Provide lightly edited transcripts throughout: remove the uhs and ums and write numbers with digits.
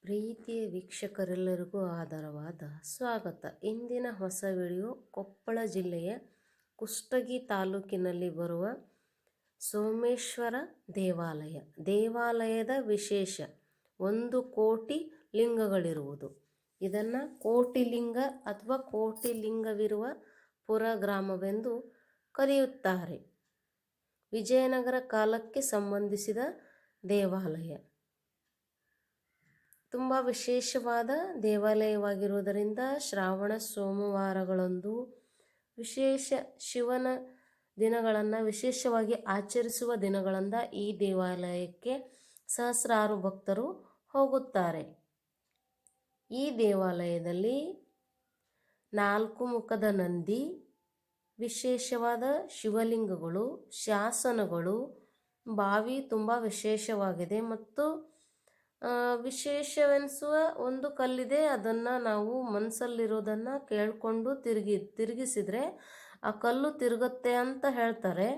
ಪ್ರೀತಿಯ ವೀಕ್ಷಕರೆಲ್ಲರಿಗೂ ಆದರವಾದ ಸ್ವಾಗತ. ಇಂದಿನ ಹೊಸ ವಿಡಿಯೋ ಕೊಪ್ಪಳ ಜಿಲ್ಲೆಯ ಕುಷ್ಟಗಿ ತಾಲೂಕಿನಲ್ಲಿ ಬರುವ ಸೋಮೇಶ್ವರ ದೇವಾಲಯ. ದೇವಾಲಯದ ವಿಶೇಷ 1 ಕೋಟಿ ಲಿಂಗಗಳಿರುವುದು. ಇದನ್ನು ಕೋಟಿಲಿಂಗ ಅಥವಾ ಕೋಟಿಲಿಂಗವಿರುವ ಪುರ ಗ್ರಾಮವೆಂದು ಕರೆಯುತ್ತಾರೆ. ವಿಜಯನಗರ ಕಾಲಕ್ಕೆ ಸಂಬಂಧಿಸಿದ ದೇವಾಲಯ. ತುಂಬ ವಿಶೇಷವಾದ ದೇವಾಲಯವಾಗಿರುವುದರಿಂದ ಶ್ರಾವಣ ಸೋಮವಾರಗಳಂದು ವಿಶೇಷ ಶಿವನ ದಿನಗಳನ್ನು ವಿಶೇಷವಾಗಿ ಆಚರಿಸುವ ದಿನಗಳಿಂದ ಈ ದೇವಾಲಯಕ್ಕೆ ಸಹಸ್ರಾರು ಭಕ್ತರು ಹೋಗುತ್ತಾರೆ. ಈ ದೇವಾಲಯದಲ್ಲಿ 4 ಮುಖದ ನಂದಿ, ವಿಶೇಷವಾದ ಶಿವಲಿಂಗಗಳು, ಶಾಸನಗಳು, ಬಾವಿ ತುಂಬ ವಿಶೇಷವಾಗಿದೆ ಮತ್ತು ವಿಶೇಷವೆನಿಸುವ ಒಂದು ಕಲ್ಲಿದೆ. ಅದನ್ನು ನಾವು ಮನಸ್ಸಲ್ಲಿರೋದನ್ನು ಕೇಳಿಕೊಂಡು ತಿರುಗಿಸಿದರೆ ಆ ಕಲ್ಲು ತಿರುಗುತ್ತೆ ಅಂತ ಹೇಳ್ತಾರೆ.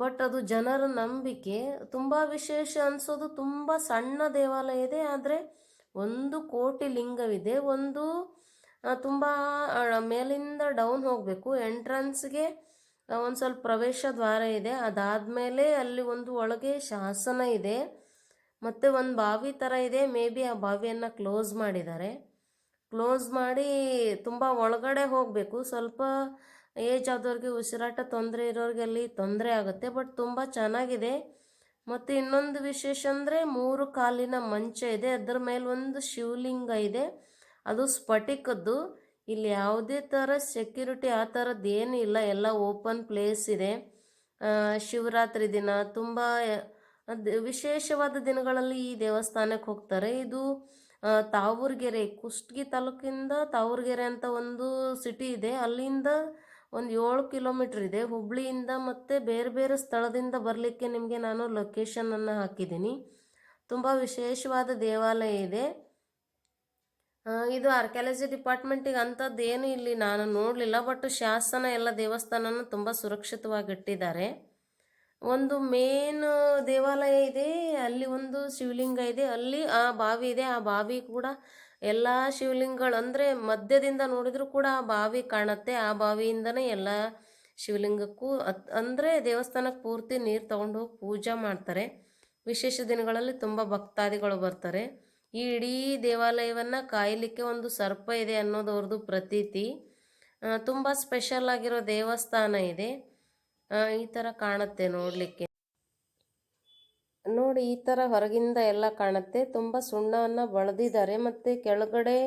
ಬಟ್ ಅದು ಜನರ ನಂಬಿಕೆ. ತುಂಬ ವಿಶೇಷ ಅನಿಸೋದು, ತುಂಬ ಸಣ್ಣ ದೇವಾಲಯ ಇದೆ, ಆದರೆ 1 ಕೋಟಿ ಲಿಂಗವಿದೆ. ಒಂದು ತುಂಬ ಮೇಲಿಂದ ಡೌನ್ ಹೋಗಬೇಕು. ಎಂಟ್ರೆನ್ಸ್ಗೆ ಒಂದು ಸ್ವಲ್ಪ ಪ್ರವೇಶ ದ್ವಾರ ಇದೆ. ಅದಾದಮೇಲೆ ಅಲ್ಲಿ ಒಂದು ಒಳಗೆ ಶಾಸನ ಇದೆ ಮತ್ತು ಒಂದು ಬಾವಿ ಥರ ಇದೆ. ಮೇ ಬಿ ಆ ಬಾವಿಯನ್ನು ಕ್ಲೋಸ್ ಮಾಡಿದ್ದಾರೆ. ಕ್ಲೋಸ್ ಮಾಡಿ ತುಂಬ ಒಳಗಡೆ ಹೋಗಬೇಕು. ಸ್ವಲ್ಪ ಏಜ್ ಆದವ್ರಿಗೆ, ಉಸಿರಾಟ ತೊಂದರೆ ಇರೋರಿಗೆ ಅಲ್ಲಿ ತೊಂದರೆ ಆಗುತ್ತೆ. ಬಟ್ ತುಂಬ ಚೆನ್ನಾಗಿದೆ. ಮತ್ತು ಇನ್ನೊಂದು ವಿಶೇಷ ಅಂದರೆ 3 ಕಾಲಿನ ಮಂಚ ಇದೆ. ಅದರ ಮೇಲೆ ಒಂದು ಶಿವಲಿಂಗ ಇದೆ. ಅದು ಸ್ಫಟಿಕದ್ದು. ಇಲ್ಲಿ ಯಾವುದೇ ಥರ ಸೆಕ್ಯೂರಿಟಿ ಆ ಥರದ್ದು ಏನೂ ಇಲ್ಲ. ಎಲ್ಲ ಓಪನ್ ಪ್ಲೇಸ್ ಇದೆ. ಶಿವರಾತ್ರಿ ದಿನ ತುಂಬ ವಿಶೇಷವಾದ ದಿನಗಳಲ್ಲಿ ಈ ದೇವಸ್ಥಾನಕ್ಕೆ ಹೋಗ್ತಾರೆ. ಇದು ತಾವೂರ್ಗೆರೆ, ಕುಷ್ಟಗಿ ತಾಲೂಕಿಂದ ತಾವೂರ್ಗೆರೆ ಅಂತ ಒಂದು ಸಿಟಿ ಇದೆ. ಅಲ್ಲಿಂದ ಒಂದು 7 ಕಿಲೋಮೀಟ್ರ್ ಇದೆ ಹುಬ್ಳಿಯಿಂದ. ಮತ್ತು ಬೇರೆ ಬೇರೆ ಸ್ಥಳದಿಂದ ಬರಲಿಕ್ಕೆ ನಿಮಗೆ ನಾನು ಲೊಕೇಶನನ್ನು ಹಾಕಿದ್ದೀನಿ. ತುಂಬ ವಿಶೇಷವಾದ ದೇವಾಲಯ ಇದೆ. ಇದು ಆರ್ಕಿಯಾಲಜಿ ಡಿಪಾರ್ಟ್ಮೆಂಟಿಗೆ ಅಂಥದ್ದು ಏನು ಇಲ್ಲಿ ನಾನು ನೋಡಲಿಲ್ಲ. ಬಟ್ ಶಾಸನ ಎಲ್ಲ ದೇವಸ್ಥಾನನ ತುಂಬ ಸುರಕ್ಷಿತವಾಗಿಟ್ಟಿದ್ದಾರೆ. ಒಂದು ಮೇನ್ ದೇವಾಲಯ ಇದೆ, ಅಲ್ಲಿ ಒಂದು ಶಿವಲಿಂಗ ಇದೆ, ಅಲ್ಲಿ ಆ ಬಾವಿ ಇದೆ. ಆ ಬಾವಿ ಕೂಡ ಎಲ್ಲ ಶಿವಲಿಂಗಗಳು ಅಂದರೆ ಮಧ್ಯದಿಂದ ನೋಡಿದರೂ ಕೂಡ ಆ ಬಾವಿ ಕಾಣುತ್ತೆ. ಆ ಬಾವಿಯಿಂದನೇ ಎಲ್ಲ ಶಿವಲಿಂಗಕ್ಕೂ ಅಂದರೆ ದೇವಸ್ಥಾನಕ್ಕೆ ಪೂರ್ತಿ ನೀರು ತೊಗೊಂಡು ಹೋಗಿ ಪೂಜೆ ಮಾಡ್ತಾರೆ. ವಿಶೇಷ ದಿನಗಳಲ್ಲಿ ತುಂಬ ಭಕ್ತಾದಿಗಳು ಬರ್ತಾರೆ. ಈ ಇಡೀ ದೇವಾಲಯವನ್ನು ಕಾಯಲಿಕ್ಕೆ ಒಂದು ಸರ್ಪ ಇದೆ ಅನ್ನೋದು ಅವ್ರದ್ದು ಪ್ರತೀತಿ. ತುಂಬ ಸ್ಪೆಷಲ್ ಆಗಿರೋ ದೇವಸ್ಥಾನ ಇದೆ. ಈ ಥರ ಕಾಣುತ್ತೆ ನೋಡಲಿಕ್ಕೆ. ನೋಡಿ, ಈ ಥರ ಹೊರಗಿಂದ ಎಲ್ಲ ಕಾಣುತ್ತೆ. ತುಂಬ ಸುಣ್ಣವನ್ನು ಬಳದಿದ್ದಾರೆ. ಮತ್ತು ಕೆಳಗಡೆ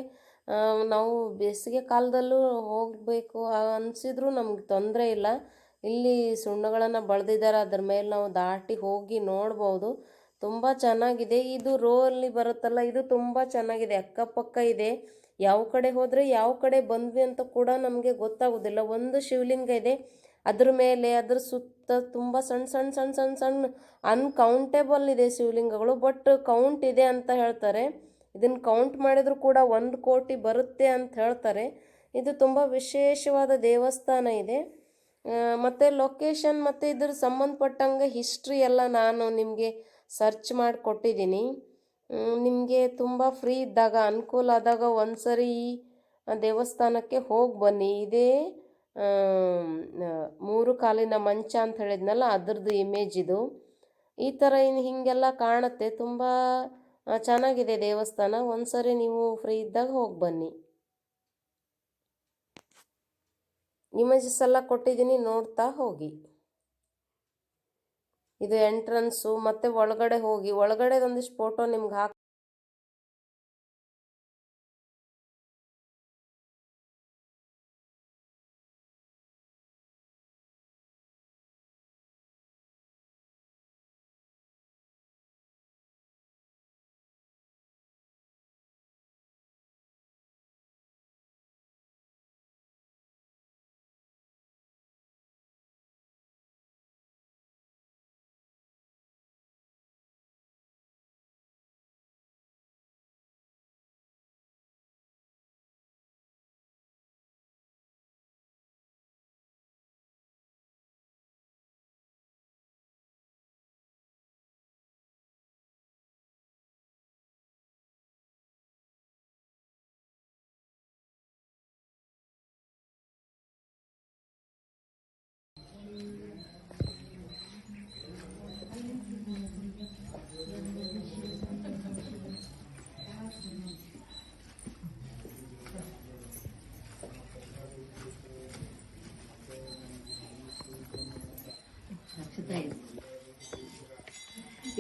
ನಾವು ಬೇಸಿಗೆ ಕಾಲದಲ್ಲೂ ಹೋಗಬೇಕು ಅನಿಸಿದ್ರೂ ನಮ್ಗೆ ತೊಂದರೆ ಇಲ್ಲ. ಇಲ್ಲಿ ಸುಣ್ಣಗಳನ್ನು ಬಳದಿದ್ದಾರೆ. ಅದ್ರ ಮೇಲೆ ನಾವು ದಾಟಿ ಹೋಗಿ ನೋಡ್ಬೋದು. ತುಂಬ ಚೆನ್ನಾಗಿದೆ. ಇದು ರೋಲ್ಲಿ ಬರುತ್ತಲ್ಲ, ಇದು ತುಂಬ ಚೆನ್ನಾಗಿದೆ. ಅಕ್ಕಪಕ್ಕ ಇದೆ. ಯಾವ ಕಡೆ ಹೋದರೆ ಯಾವ ಕಡೆ ಬಂದ್ವಿ ಅಂತ ಕೂಡ ನಮಗೆ ಗೊತ್ತಾಗೋದಿಲ್ಲ. ಒಂದು ಶಿವಲಿಂಗ ಇದೆ, ಅದ್ರ ಮೇಲೆ ಅದ್ರ ಸುತ್ತ ತುಂಬ ಸಣ್ಣ ಸಣ್ಣ ಸಣ್ಣ ಸಣ್ಣ ಸಣ್ಣ ಅನ್ಕೌಂಟೇಬಲ್ ಇದೆ ಶಿವಲಿಂಗಗಳು. ಬಟ್ ಕೌಂಟ್ ಇದೆ ಅಂತ ಹೇಳ್ತಾರೆ. ಇದನ್ನು ಕೌಂಟ್ ಮಾಡಿದರೂ ಕೂಡ 1 ಕೋಟಿ ಬರುತ್ತೆ ಅಂತ ಹೇಳ್ತಾರೆ. ಇದು ತುಂಬ ವಿಶೇಷವಾದ ದೇವಸ್ಥಾನ ಇದೆ. ಮತ್ತು ಲೊಕೇಶನ್ ಮತ್ತು ಇದ್ರ ಸಂಬಂಧಪಟ್ಟಂಗೆ ಹಿಸ್ಟ್ರಿ ಎಲ್ಲ ನಾನು ನಿಮಗೆ ಸರ್ಚ್ ಮಾಡಿ ಕೊಟ್ಟಿದ್ದೀನಿ. ನಿಮಗೆ ತುಂಬ ಫ್ರೀ ಇದ್ದಾಗ, ಅನುಕೂಲ ಆದಾಗ ಒಂದು ಸರಿ ಈ ದೇವಸ್ಥಾನಕ್ಕೆ ಹೋಗಿ ಬನ್ನಿ. ಇದೇ 3 ಕಾಲಿನ ಮಂಚ ಅಂತ ಹೇಳಿದ್ನಲ್ಲ, ಅದ್ರದ್ದು ಇಮೇಜ್ ಇದು. ಈ ಥರ ಹೀಗೆಲ್ಲ ಕಾಣುತ್ತೆ. ತುಂಬ ಚೆನ್ನಾಗಿದೆ ದೇವಸ್ಥಾನ. ಒಂದು ಸರಿ ನೀವು ಫ್ರೀ ಇದ್ದಾಗ ಹೋಗಿ ಬನ್ನಿ. ಇಮೇಜಸ್ ಎಲ್ಲ ಕೊಟ್ಟಿದ್ದೀನಿ, ನೋಡ್ತಾ ಹೋಗಿ. ಇದು ಎಂಟ್ರನ್ಸು. ಮತ್ತು ಒಳಗಡೆ ಹೋಗಿ, ಒಳಗಡೆ ಒಂದಿಷ್ಟು ಫೋಟೋ ನಿಮ್ಗೆ ಹಾಕಿ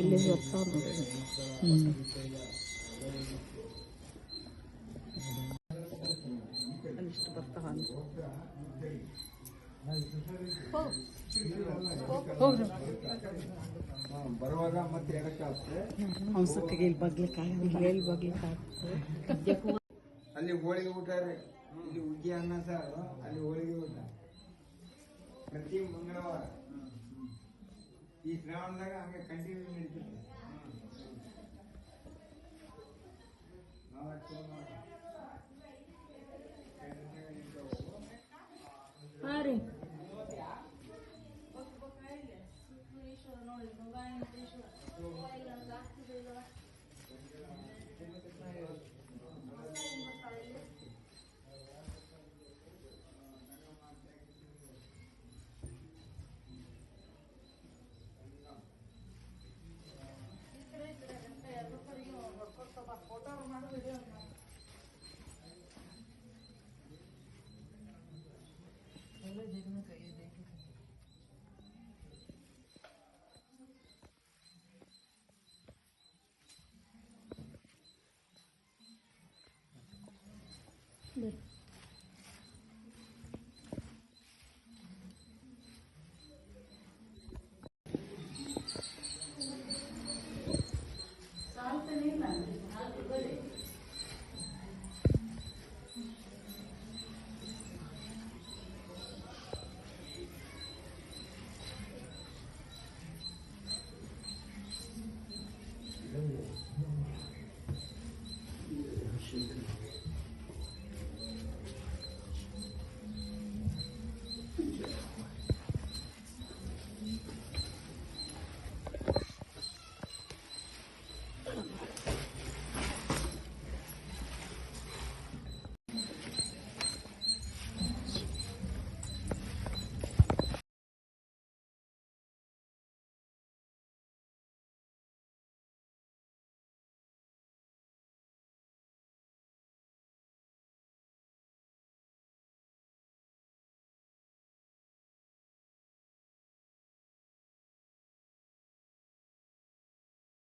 ಇಲ್ಲಿ ಬರ್ತಾವ ನೋಡಿ. ಅಲ್ಲಿಷ್ಟು ಬರ್ತಾವ ಬರುವಾಗ ಮತ್ತೆ ಎಡಕ್ಕಾಗ್ತದೆ. ಹಂಸಕ್ಕಿಗೆ ಇಲ್ಲಿ ಬಗ್ಲಿಕ್ಕಾಗಲ್ಲ, ಇಲ್ಲಿ ಬಗ್ಲಿಕ್ಕಾಗ್ತದೆ. ಅಲ್ಲಿ ಹೋಳಿಗೆ ಊಟ ರೀ, ಇಲ್ಲಿ ಹುಗ್ಗಿ ಅನ್ನ ಸಾರು, ಅಲ್ಲಿ ಹೋಳಿಗೆ ಊಟ ಪ್ರತಿ ಮಂಗಳವಾರ. ಈ ಶ್ರಾವಣದಾಗ ಹಂಗೆ ಕಂಟಿನ್ಯೂ ನಡೀತದೆ. ಹಾಂ ರೀ. ಬರ್ರಿ.